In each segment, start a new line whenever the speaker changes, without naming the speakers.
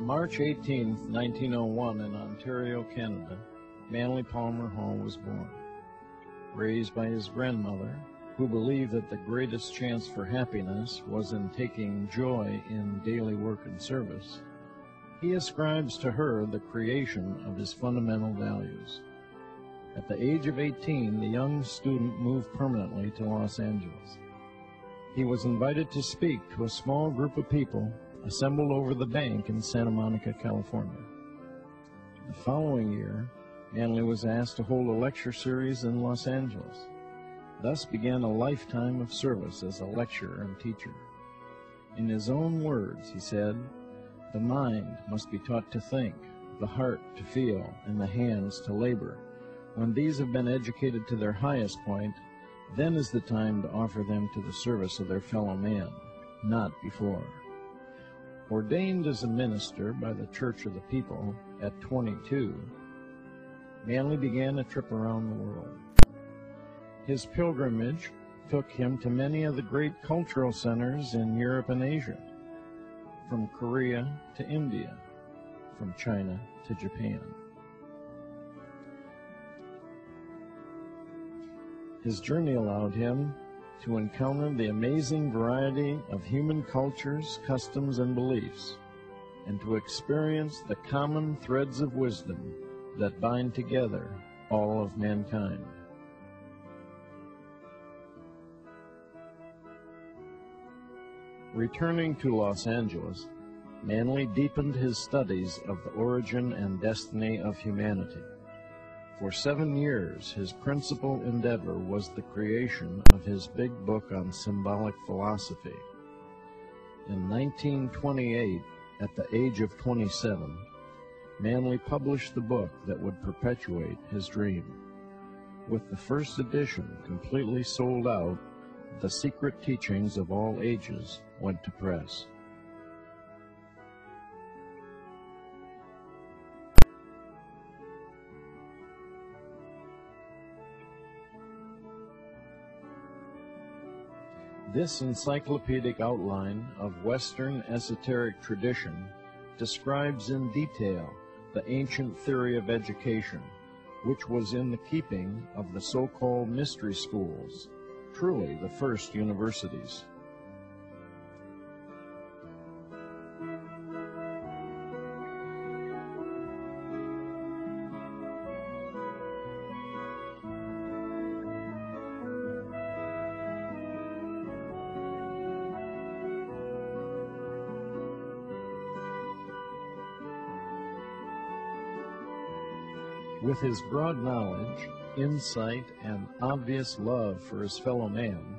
March 18, 1901, in Ontario, Canada, Manly Palmer Hall was born. Raised by his grandmother, who believed that the greatest chance for happiness was in taking joy in daily work and service, he ascribes to her the creation of his fundamental values. At the age of 18, the young student moved permanently to Los Angeles. He was invited to speak to a small group of people assembled over the bank in Santa Monica, California. The following year, Manly was asked to hold a lecture series in Los Angeles. Thus began a lifetime of service as a lecturer and teacher. In his own words, he said, "The mind must be taught to think, the heart to feel, and the hands to labor. When these have been educated to their highest point, then is the time to offer them to the service of their fellow man, not before." Ordained as a minister by the Church of the People at 22, Manly began a trip around the world. His pilgrimage took him to many of the great cultural centers in Europe and Asia, from Korea to India, from China to Japan. His journey allowed him to encounter the amazing variety of human cultures, customs, and beliefs, and to experience the common threads of wisdom that bind together all of mankind. Returning to Los Angeles, Manly deepened his studies of the origin and destiny of humanity. For 7 years, his principal endeavor was the creation of his big book on symbolic philosophy. In 1928, at the age of 27, Manly published the book that would perpetuate his dream. With the first edition completely sold out, The Secret Teachings of All Ages went to press. This encyclopedic outline of Western esoteric tradition describes in detail the ancient theory of education, which was in the keeping of the so-called mystery schools, truly the first universities. With his broad knowledge, insight, and obvious love for his fellow man,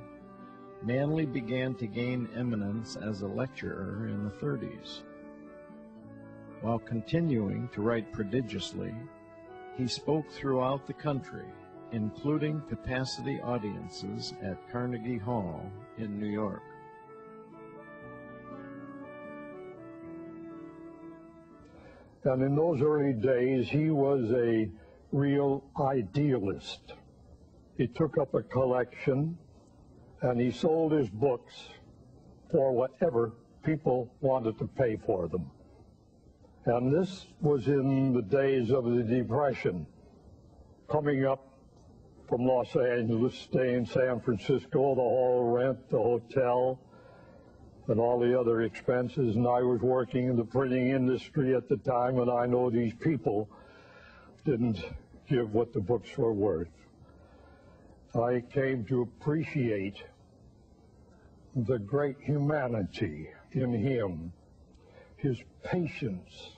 Manly began to gain eminence as a lecturer in the 30s. While continuing to write prodigiously, he spoke throughout the country, including capacity audiences at Carnegie Hall in New York.
And in those early days, he was a real idealist. He took up a collection and he sold his books for whatever people wanted to pay for them. And this was in the days of the Depression, coming up from Los Angeles, staying in San Francisco, the hall rent, the hotel, and all the other expenses. And I was working in the printing industry at the time, and I know these people didn't give what the books were worth. I came to appreciate the great humanity in him, his patience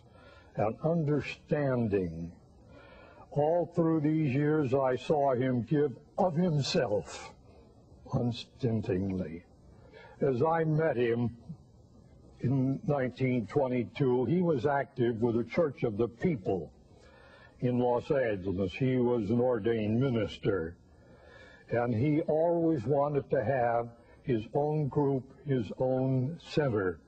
and understanding. All through these years, I saw him give of himself unstintingly. As I met him in 1922, he was active with the Church of the People in Los Angeles. He was an ordained minister, and he always wanted to have his own group, his own center.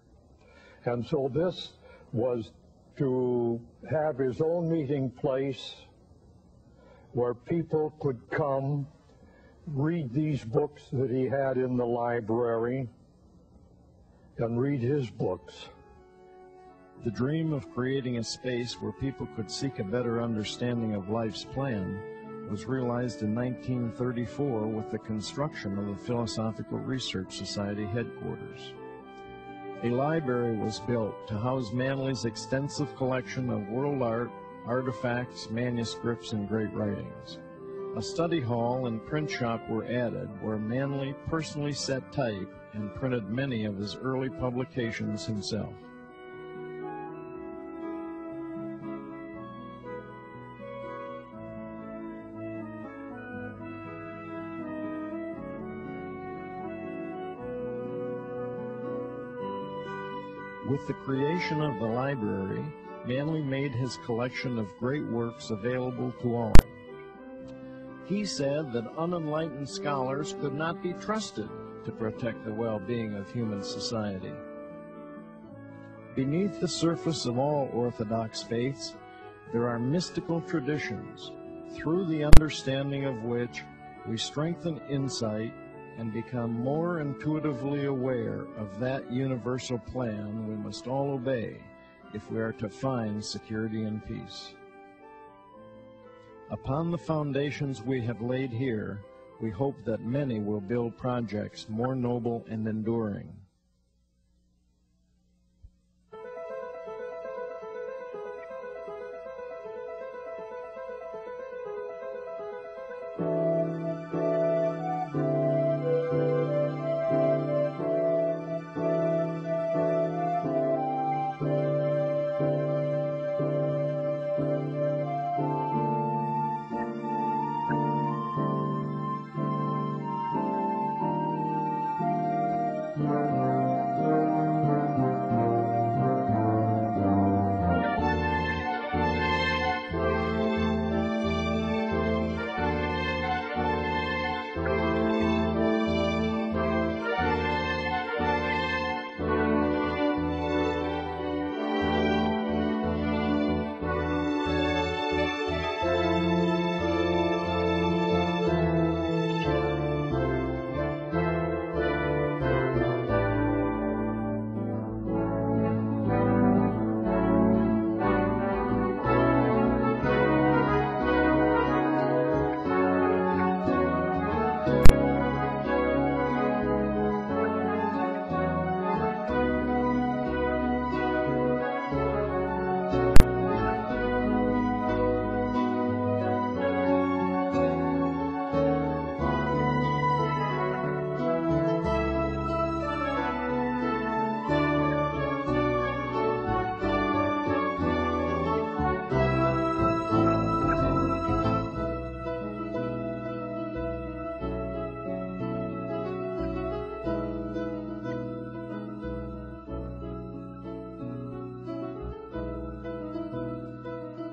And so this was to have his own meeting place where people could come, read these books that he had in the library, and read his books.
The dream of creating a space where people could seek a better understanding of life's plan was realized in 1934 with the construction of the Philosophical Research Society headquarters. A library was built to house Manly's extensive collection of world art, artifacts, manuscripts, and great writings. A study hall and print shop were added where Manly personally set type and printed many of his early publications himself. With the creation of the library, Manly made his collection of great works available to all. He said that unenlightened scholars could not be trusted to protect the well-being of human society. Beneath the surface of all orthodox faiths, there are mystical traditions, through the understanding of which we strengthen insight and become more intuitively aware of that universal plan we must all obey if we are to find security and peace. Upon the foundations we have laid here, we hope that many will build projects more noble and enduring.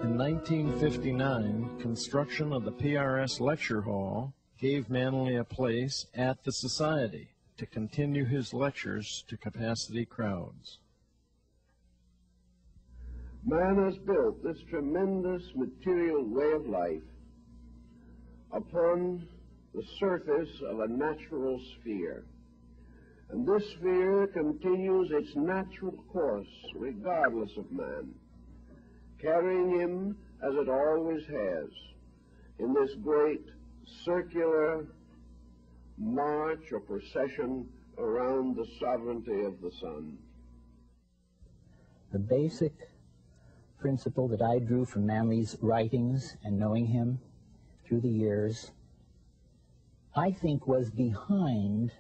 In 1959, construction of the PRS Lecture Hall gave Manly a place at the Society to continue his lectures to capacity crowds.
Man has built this tremendous material way of life upon the surface of a natural sphere. And this sphere continues its natural course regardless of man, carrying him as it always has in this great circular march or procession around the sovereignty of the sun.
The basic principle that I drew from Manly's writings and knowing him through the years, I think was behind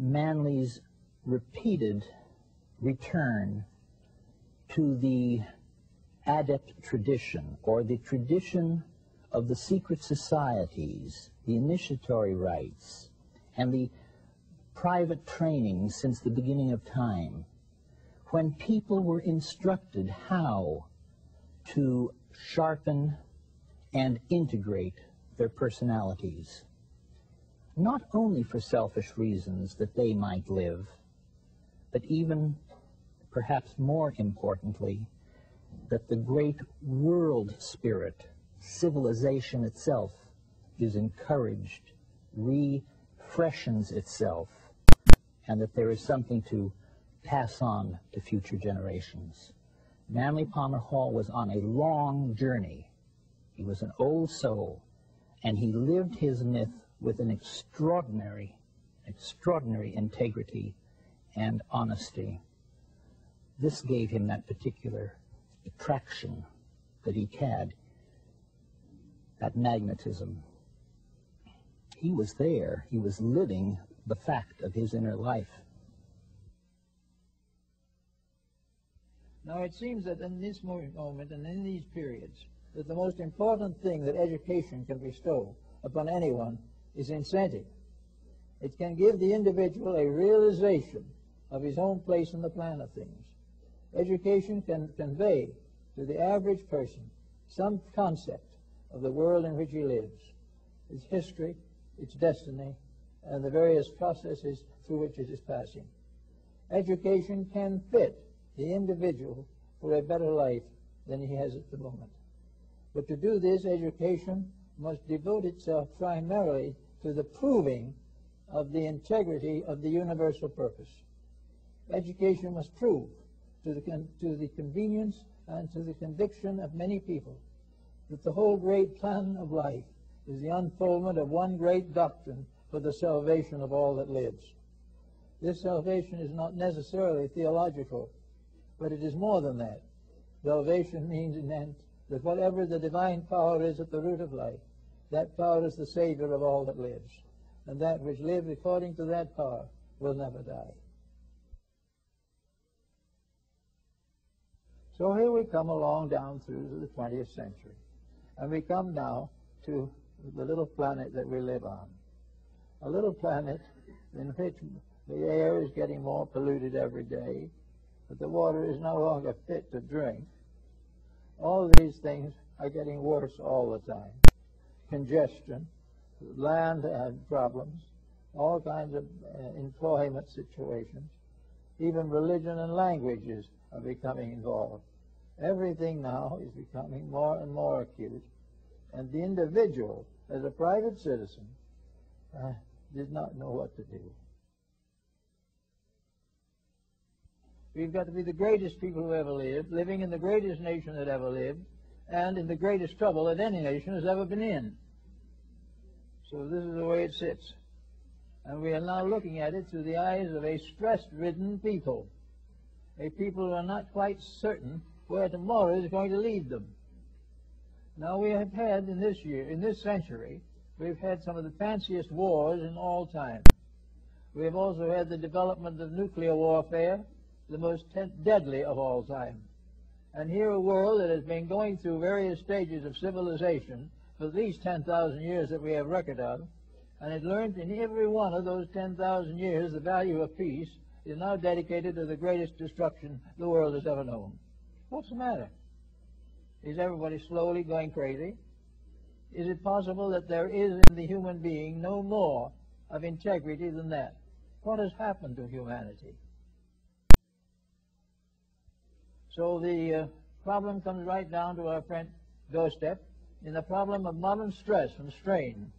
Manly's repeated return to the adept tradition, or the tradition of the secret societies, the initiatory rites, and the private training since the beginning of time, when people were instructed how to sharpen and integrate their personalities, not only for selfish reasons that they might live, but even, perhaps more importantly, that the great world spirit, civilization itself, is encouraged, refreshens itself, and that there is something to pass on to future generations. Manly Palmer Hall was on a long journey. He was an old soul, and he lived his myth with an extraordinary integrity and honesty. This gave him that particular attraction that he had, that magnetism. He was there. He was living the fact of his inner life.
Now it seems that in this moment and in these periods, that the most important thing that education can bestow upon anyone is incentive. It can give the individual a realization of his own place in the plan of things. Education can convey to the average person some concept of the world in which he lives, its history, its destiny, and the various processes through which it is passing. Education can fit the individual for a better life than he has at the moment. But to do this, education must devote itself primarily to the proving of the integrity of the universal purpose. Education must prove to the convenience and to the conviction of many people that the whole great plan of life is the unfoldment of one great doctrine for the salvation of all that lives. This salvation is not necessarily theological, but it is more than that. Salvation means in end that whatever the divine power is at the root of life, that power is the Savior of all that lives, and that which lives according to that power will never die. So here we come along down through the 20th century, and we come now to the little planet that we live on. A little planet in which the air is getting more polluted every day, but the water is no longer fit to drink. All these things are getting worse all the time. Congestion, land problems, all kinds of employment situations, even religion and languages are becoming involved. Everything now is becoming more and more acute, and the individual, as a private citizen, did not know what to do. We've got to be the greatest people who ever lived, living in the greatest nation that ever lived, and in the greatest trouble that any nation has ever been in. So this is the way it sits. And we are now looking at it through the eyes of a stress-ridden people, a people who are not quite certain where tomorrow is going to lead them. Now we have had in this century, we've had some of the fanciest wars in all time. We have also had the development of nuclear warfare, the most deadly of all time. And here a world that has been going through various stages of civilization for at least 10,000 years that we have record of, and it learned in every one of those 10,000 years the value of peace, is now dedicated to the greatest destruction the world has ever known. What's the matter? Is everybody slowly going crazy? Is it possible that there is in the human being no more of integrity than that? What has happened to humanity? So the problem comes right down to our front doorstep in the problem of modern stress and strain.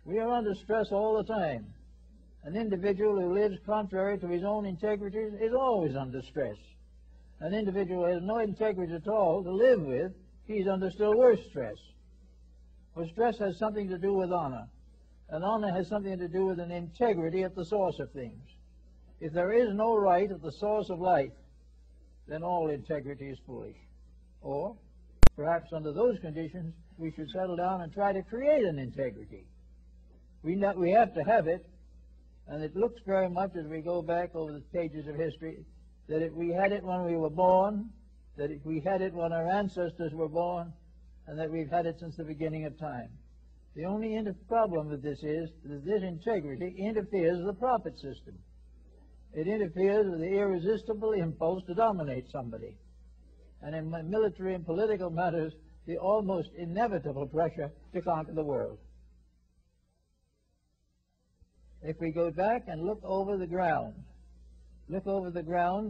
We are under stress all the time. An individual who lives contrary to his own integrity is always under stress. An individual who has no integrity at all to live with, he's under still worse stress. For stress has something to do with honor, and honor has something to do with an integrity at the source of things. If there is no right at the source of life, then all integrity is foolish. Or, perhaps under those conditions, we should settle down and try to create an integrity. We have to have it, and it looks very much as we go back over the pages of history, that we had it when we were born, that we had it when our ancestors were born, and that we've had it since the beginning of time. The only problem with this is that this integrity interferes with the profit system. It interferes with the irresistible impulse to dominate somebody. And in military and political matters, the almost inevitable pressure to conquer the world. If we go back and look over the ground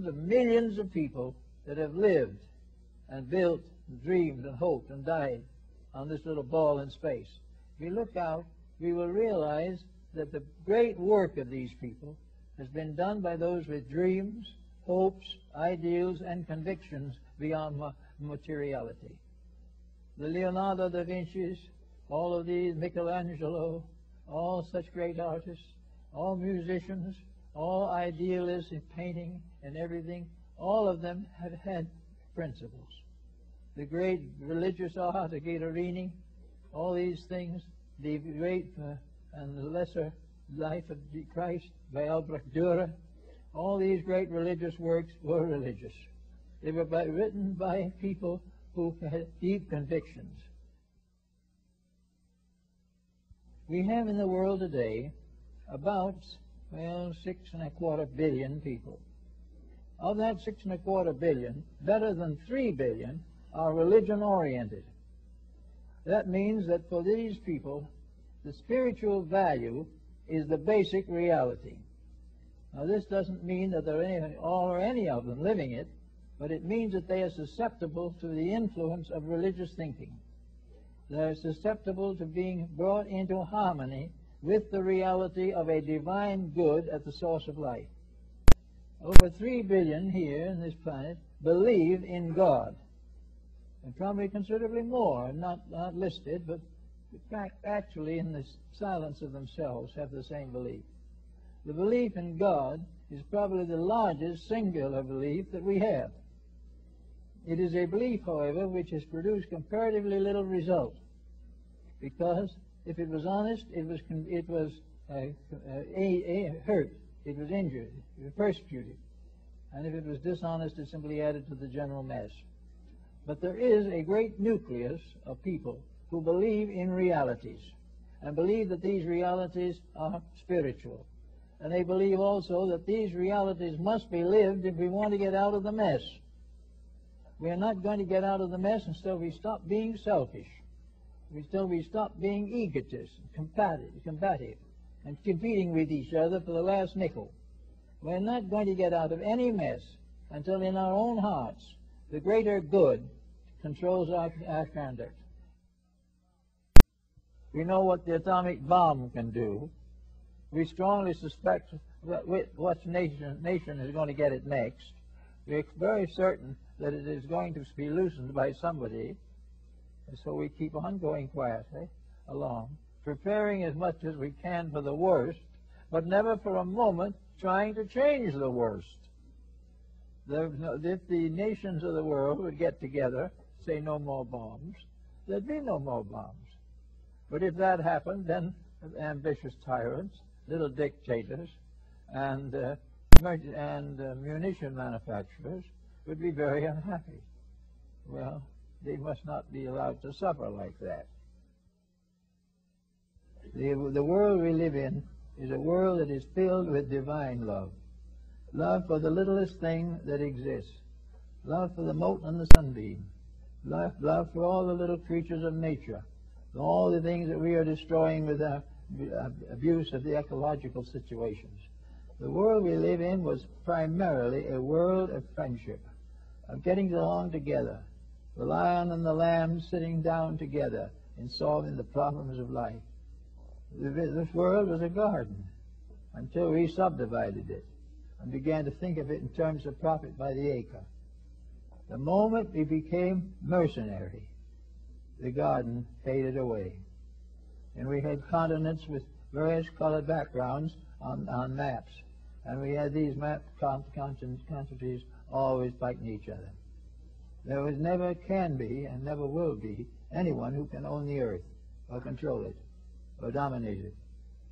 of millions of people that have lived and built and dreamed and hoped and died on this little ball in space. If we look out, we will realize that the great work of these people has been done by those with dreams, hopes, ideals, and convictions beyond materiality. The Leonardo da Vinci's, all of these, Michelangelo, all such great artists, all musicians, all idealists in painting and everything, all of them have had principles. The great religious art, the Guidorini, all these things, the great and the lesser life of Christ by Albrecht Dürer, all these great religious works were religious. They were written by people who had deep convictions. We have in the world today about, 6.25 billion people. Of that 6.25 billion, better than 3 billion are religion-oriented. That means that for these people, the spiritual value is the basic reality. Now, this doesn't mean that there are all or any of them living it, but it means that they are susceptible to the influence of religious thinking. They're susceptible to being brought into harmony with the reality of a divine good at the source of life. Over 3 billion here in this planet believe in God, and probably considerably more, not listed, but in fact, actually in the silence of themselves have the same belief. The belief in God is probably the largest singular belief that we have. It is a belief, however, which has produced comparatively little result, because if it was honest, it was hurt, it was injured, it was persecuted, and if it was dishonest, it simply added to the general mess. But there is a great nucleus of people who believe in realities, and believe that these realities are spiritual. And they believe also that these realities must be lived if we want to get out of the mess. We are not going to get out of the mess until we stop being selfish, until we stop being egotists, combative, and competing with each other for the last nickel. We're not going to get out of any mess until in our own hearts the greater good controls our conduct. We know what the atomic bomb can do. We strongly suspect what nation is going to get it next. We're very certain that it is going to be loosened by somebody, and so we keep on going quietly along, preparing as much as we can for the worst, but never for a moment trying to change the worst. If the nations of the world would get together, say no more bombs, there'd be no more bombs. But if that happened, then ambitious tyrants, little dictators, and munition manufacturers would be very unhappy. Well, they must not be allowed to suffer like that. The world we live in is a world that is filled with divine love. Love for the littlest thing that exists. Love for the mote and the sunbeam. Love for all the little creatures of nature. All the things that we are destroying with our abuse of the ecological situations. The world we live in was primarily a world of friendship, of getting along together, the lion and the lamb sitting down together in solving the problems of life. This world was a garden until we subdivided it and began to think of it in terms of profit by the acre. The moment we became mercenary, the garden faded away. And we had continents with various colored backgrounds on maps. And we had these map countries always fighting each other. There was never can be and never will be anyone who can own the earth or control it or dominate it.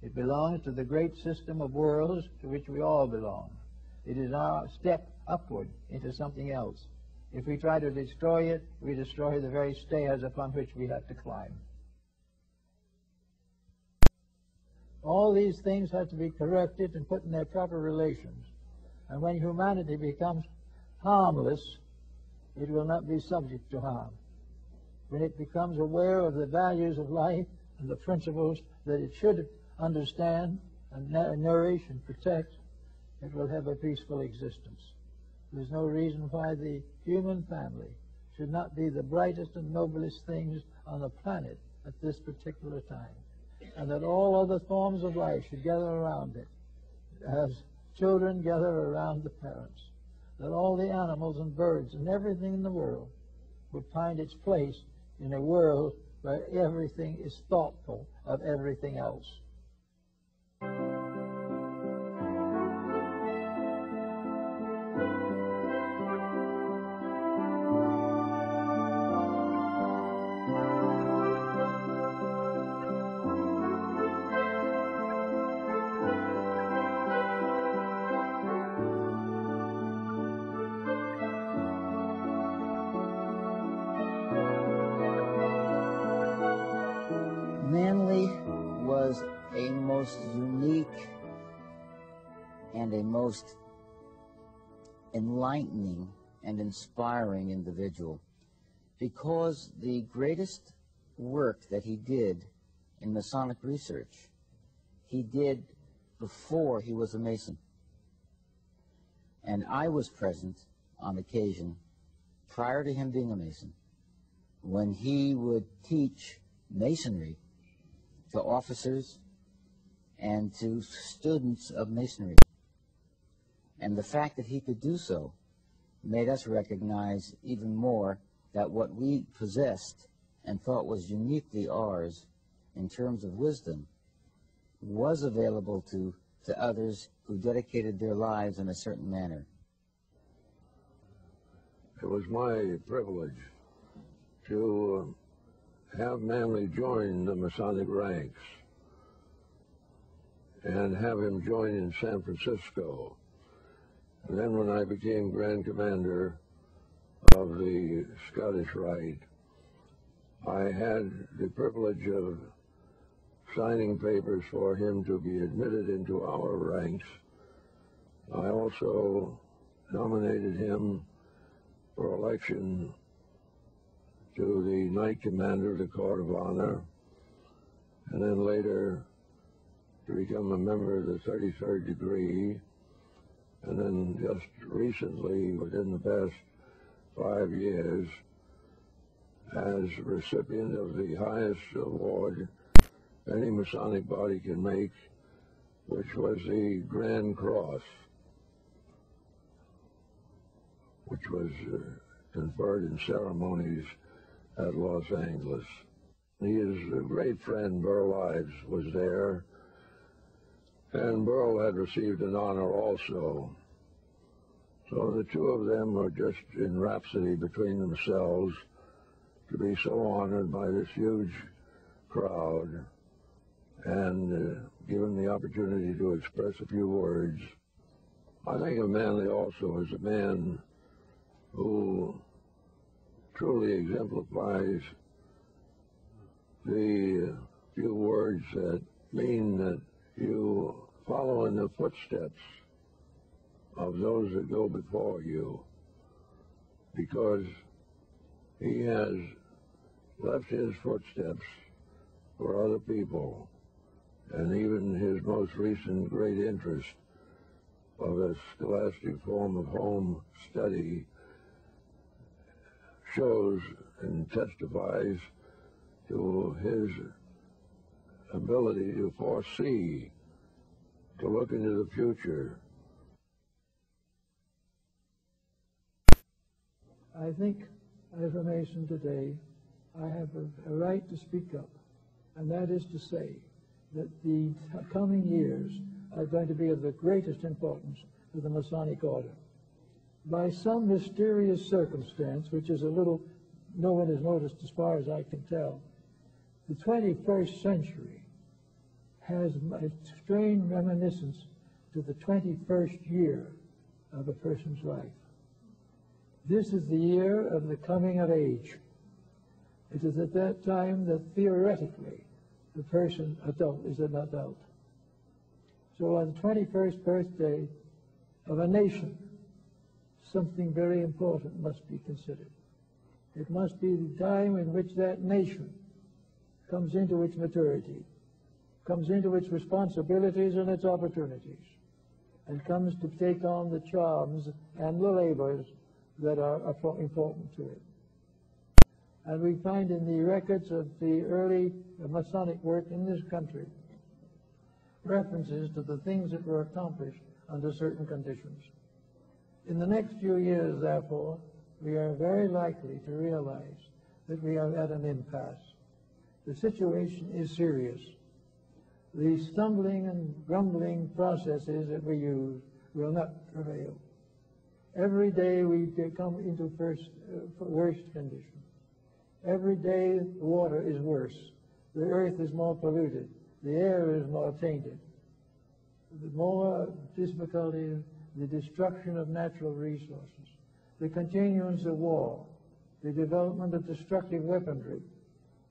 It belongs to the great system of worlds to which we all belong. It is our step upward into something else. If we try to destroy it, we destroy the very stairs upon which we have to climb. All these things have to be corrected and put in their proper relations. And when humanity becomes harmless, it will not be subject to harm. When it becomes aware of the values of life and the principles that it should understand and nourish and protect, it will have a peaceful existence. There's no reason why the human family should not be the brightest and noblest things on the planet at this particular time, and that all other forms of life should gather around it, as children gather around the parents. that all the animals and birds and everything in the world would find its place in a world where everything is thoughtful of everything else.
Manly was a most unique and a most enlightening and inspiring individual, because the greatest work that he did in Masonic research, he did before he was a Mason. And I was present on occasion, prior to him being a Mason, when he would teach Masonry to officers and to students of Masonry. And the fact that he could do so made us recognize even more that what we possessed and thought was uniquely ours in terms of wisdom was available to others who dedicated their lives in a certain manner.
It was my privilege to have Manly join the Masonic ranks and have him join in San Francisco. And then when I became Grand Commander of the Scottish Rite, I had the privilege of signing papers for him to be admitted into our ranks. I also nominated him for election to the Knight Commander of the Court of Honor, and then later to become a member of the 33rd degree, and then just recently, within the past 5 years, as recipient of the highest award any Masonic body can make, which was the Grand Cross, which was conferred in ceremonies at Los Angeles. His great friend Burl Ives was there, and Burl had received an honor also. So the two of them were just in rhapsody between themselves to be so honored by this huge crowd and given the opportunity to express a few words. I think of Manly also as a man who truly exemplifies the few words that mean that you follow in the footsteps of those that go before you, because he has left his footsteps for other people, and even his most recent great interest of a scholastic form of home study shows and testifies to his ability to foresee, to look into the future.
I think as a Mason today, I have a right to speak up, and that is to say that the coming years are going to be of the greatest importance to the Masonic Order. By some mysterious circumstance, which is a little, no one has noticed as far as I can tell, the 21st century has a strange reminiscence to the 21st year of a person's life. This is the year of the coming of age. It is at that time that theoretically the person adult is an adult. So on the 21st birthday of a nation, something very important must be considered. It must be the time in which that nation comes into its maturity, comes into its responsibilities and its opportunities, and comes to take on the charms and the labors that are important to it. And we find in the records of the early Masonic work in this country references to the things that were accomplished under certain conditions. In the next few years, therefore, we are very likely to realize that we are at an impasse. The situation is serious. The stumbling and grumbling processes that we use will not prevail. Every day we come into worse condition. Every day the water is worse. The earth is more polluted. The air is more tainted. The more difficulty, the destruction of natural resources, the continuance of war, the development of destructive weaponry,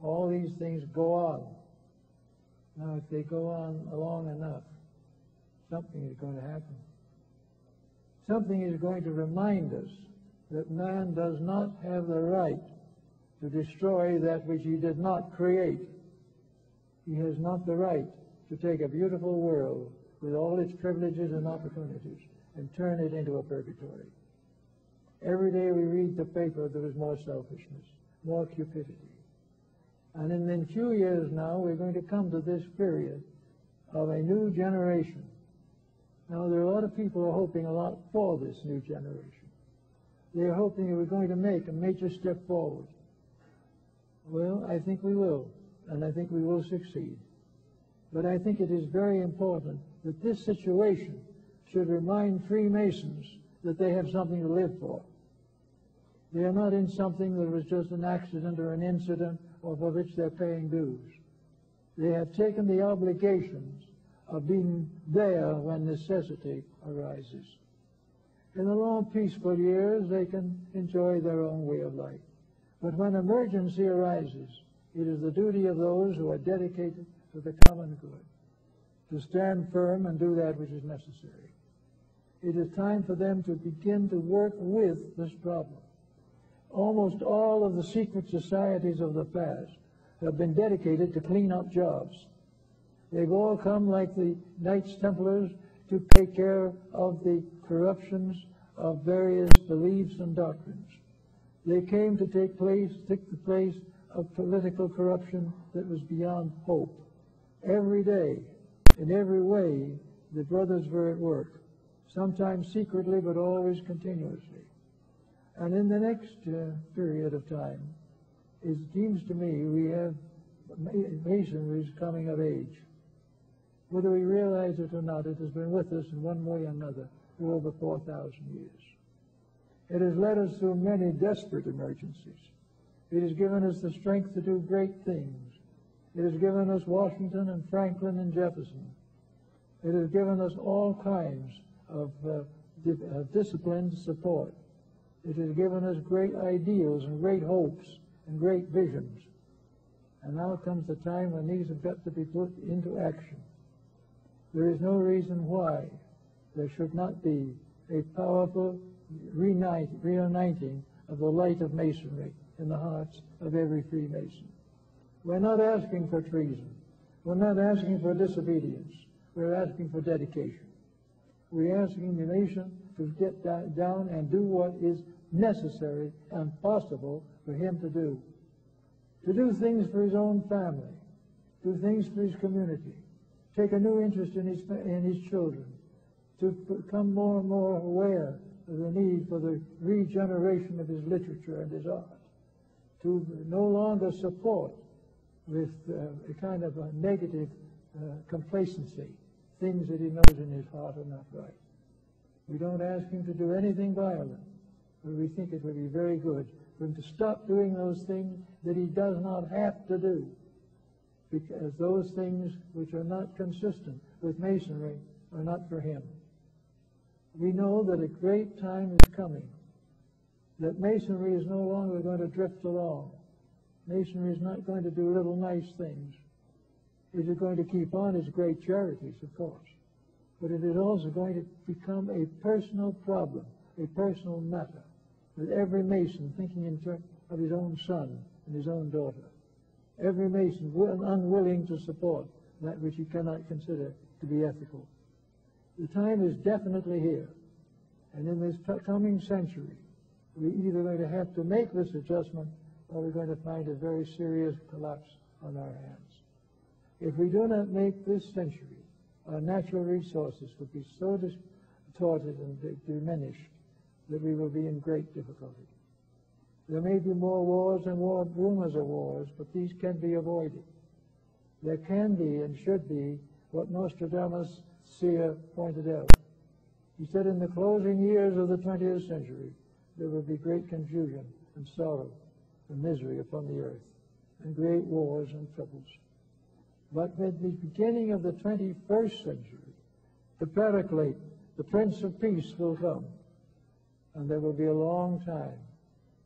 all these things go on. Now, if they go on long enough, something is going to happen. Something is going to remind us that man does not have the right to destroy that which he did not create. He has not the right to take a beautiful world with all its privileges and opportunities and turn it into a purgatory. Every day we read the paper, there is more selfishness, more cupidity. And in a few years now, we're going to come to this period of a new generation. Now, there are a lot of people who are hoping a lot for this new generation. They're hoping that we're going to make a major step forward. Well, I think we will, and I think we will succeed. But I think it is very important that this situation should remind Freemasons that they have something to live for. They are not in something that was just an accident or an incident or for which they're paying dues. They have taken the obligations of being there when necessity arises. In the long, peaceful years, they can enjoy their own way of life. But when emergency arises, it is the duty of those who are dedicated to the common good to stand firm and do that which is necessary. It is time for them to begin to work with this problem. Almost all of the secret societies of the past have been dedicated to clean up jobs. They've all come like the Knights Templars to take care of the corruptions of various beliefs and doctrines. They came to take the place of political corruption that was beyond hope. Every day, in every way, the brothers were at work, sometimes secretly but always continuously. And in the next period of time, it seems to me we have Masonry coming of age. Whether we realize it or not, it has been with us in one way or another for over 4,000 years. It has led us through many desperate emergencies. It has given us the strength to do great things. It has given us Washington and Franklin and Jefferson. It has given us all kinds of disciplined support. It has given us great ideals and great hopes and great visions. And now comes the time when these have got to be put into action. There is no reason why there should not be a powerful reuniting of the light of Masonry in the hearts of every Freemason. We're not asking for treason. We're not asking for disobedience. We're asking for dedication. We're asking the nation to get down and do what is necessary and possible for him to do. To do things for his own family, do things for his community, take a new interest in his children, to become more and more aware of the need for the regeneration of his literature and his art, to no longer support with a kind of a negative complacency things that he knows in his heart are not right. We don't ask him to do anything violent, but we think it would be very good for him to stop doing those things that he does not have to do, because those things which are not consistent with Masonry are not for him. We know that a great time is coming, that Masonry is no longer going to drift along. Masonry is not going to do little nice things. It is going to keep on its great charities, of course, but it is also going to become a personal problem, a personal matter, with every Mason thinking in terms of his own son and his own daughter. Every Mason unwilling to support that which he cannot consider to be ethical. The time is definitely here, and in this coming century, we're either going to have to make this adjustment or we're going to find a very serious collapse on our hands. If we do not make this century, our natural resources will be so distorted and diminished that we will be in great difficulty. There may be more wars and rumors of wars, but these can be avoided. There can be and should be what Nostradamus seer pointed out. He said in the closing years of the 20th century, there will be great confusion and sorrow and misery upon the earth, and great wars and troubles. But with the beginning of the 21st century, the Paraclete, the Prince of Peace, will come, and there will be a long time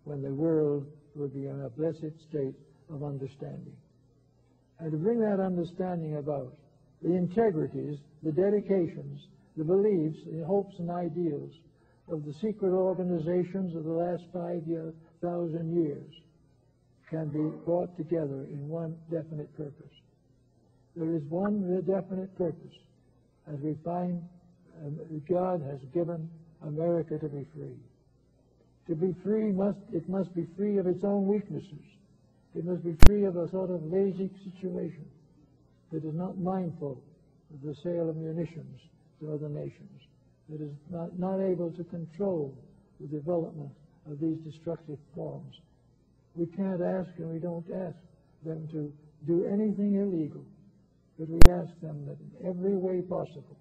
when the world will be in a blessed state of understanding. And to bring that understanding about, the integrities, the dedications, the beliefs, the hopes and ideals of the secret organizations of the last 5,000 years can be brought together in one definite purpose. There is one definite purpose, as we find God has given America to be free. To be free, it must be free of its own weaknesses. It must be free of a sort of lazy situation that is not mindful of the sale of munitions to other nations, that is not able to control the development of these destructive forms. We can't ask, and we don't ask them to do anything illegal, but we ask them that in every way possible,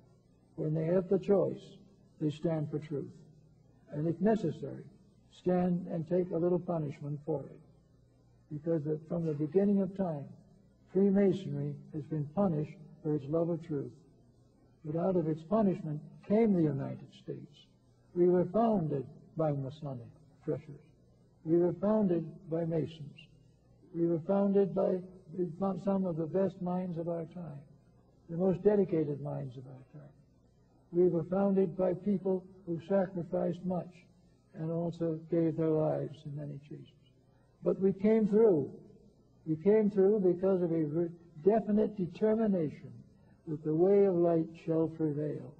when they have the choice, they stand for truth. And if necessary, stand and take a little punishment for it. Because from the beginning of time, Freemasonry has been punished for its love of truth. But out of its punishment came the United States. We were founded by Masonic treasures. We were founded by Masons. We were founded by some of the best minds of our time, the most dedicated minds of our time. We were founded by people who sacrificed much and also gave their lives in many cases. But we came through. We came through because of a definite determination that the way of light shall prevail.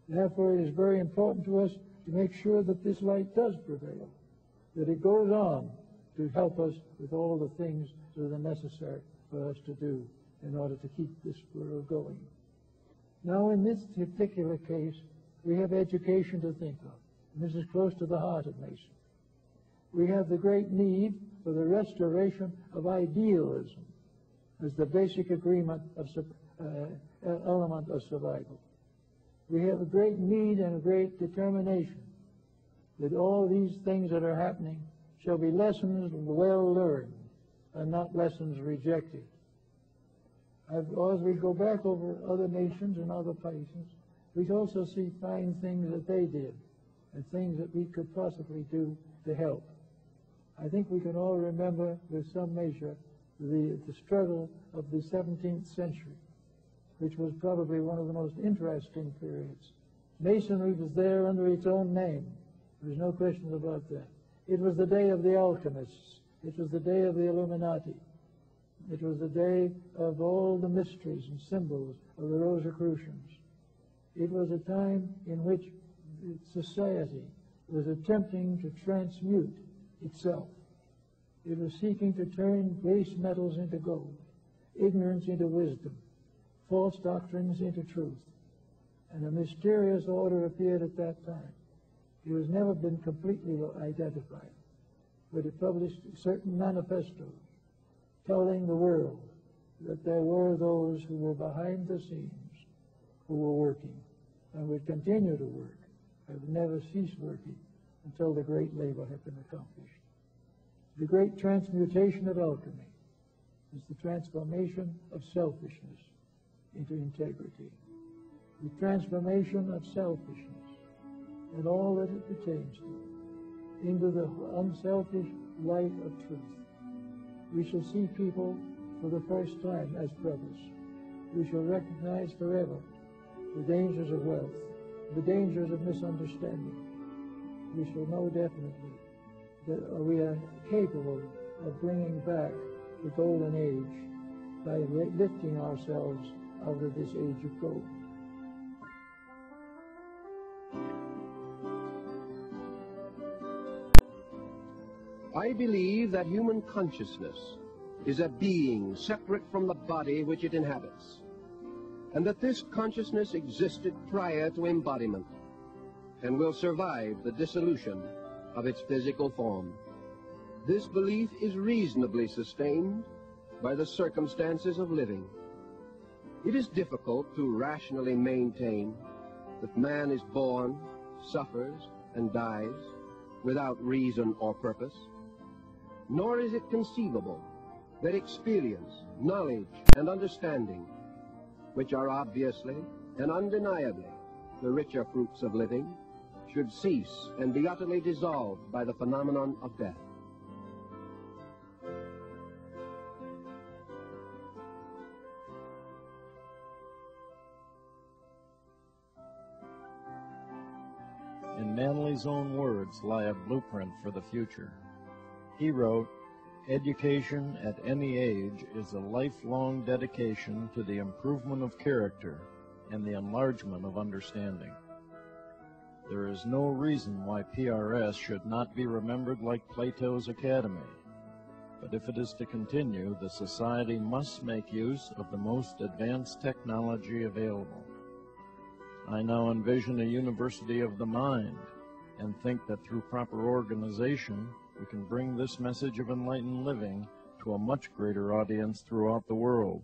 Therefore, it is very important to us to make sure that this light does prevail, that it goes on to help us with all the things that are necessary for us to do in order to keep this world going. Now, in this particular case, we have education to think of. And this is close to the heart of Mason. We have the great need for the restoration of idealism as the basic agreement of element of survival. We have a great need and a great determination that all these things that are happening shall be lessons well learned and not lessons rejected. As we go back over other nations and other places, we also see fine things that they did and things that we could possibly do to help. I think we can all remember with some measure the struggle of the 17th century, which was probably one of the most interesting periods. Masonry was there under its own name. There's no question about that. It was the day of the alchemists. It was the day of the Illuminati. It was the day of all the mysteries and symbols of the Rosicrucians. It was a time in which society was attempting to transmute itself. It was seeking to turn base metals into gold, ignorance into wisdom, false doctrines into truth. And a mysterious order appeared at that time. It has never been completely identified, but it published certain manifestos telling the world that there were those who were behind the scenes, who were working and would continue to work, and would never cease working until the great labor had been accomplished. The great transmutation of alchemy is the transformation of selfishness into integrity, the transformation of selfishness and all that it pertains to into the unselfish light of truth. We shall see people for the first time as brothers. We shall recognize forever the dangers of wealth, the dangers of misunderstanding. We shall know definitely that we are capable of bringing back the golden age by lifting ourselves out of this age of gold.
I believe that human consciousness is a being separate from the body which it inhabits, and that this consciousness existed prior to embodiment. and will survive the dissolution of its physical form. This belief is reasonably sustained by the circumstances of living. It is difficult to rationally maintain that man is born, suffers, and dies without reason or purpose, nor is it conceivable that experience, knowledge, and understanding, which are obviously and undeniably the richer fruits of living, should cease and be utterly dissolved by the phenomenon of death.
In Manly's own words lie a blueprint for the future. He wrote, "Education at any age is a lifelong dedication to the improvement of character and the enlargement of understanding. There is no reason why PRS should not be remembered like Plato's Academy. But if it is to continue, the society must make use of the most advanced technology available. I now envision a university of the mind and think that through proper organization, we can bring this message of enlightened living to a much greater audience throughout the world.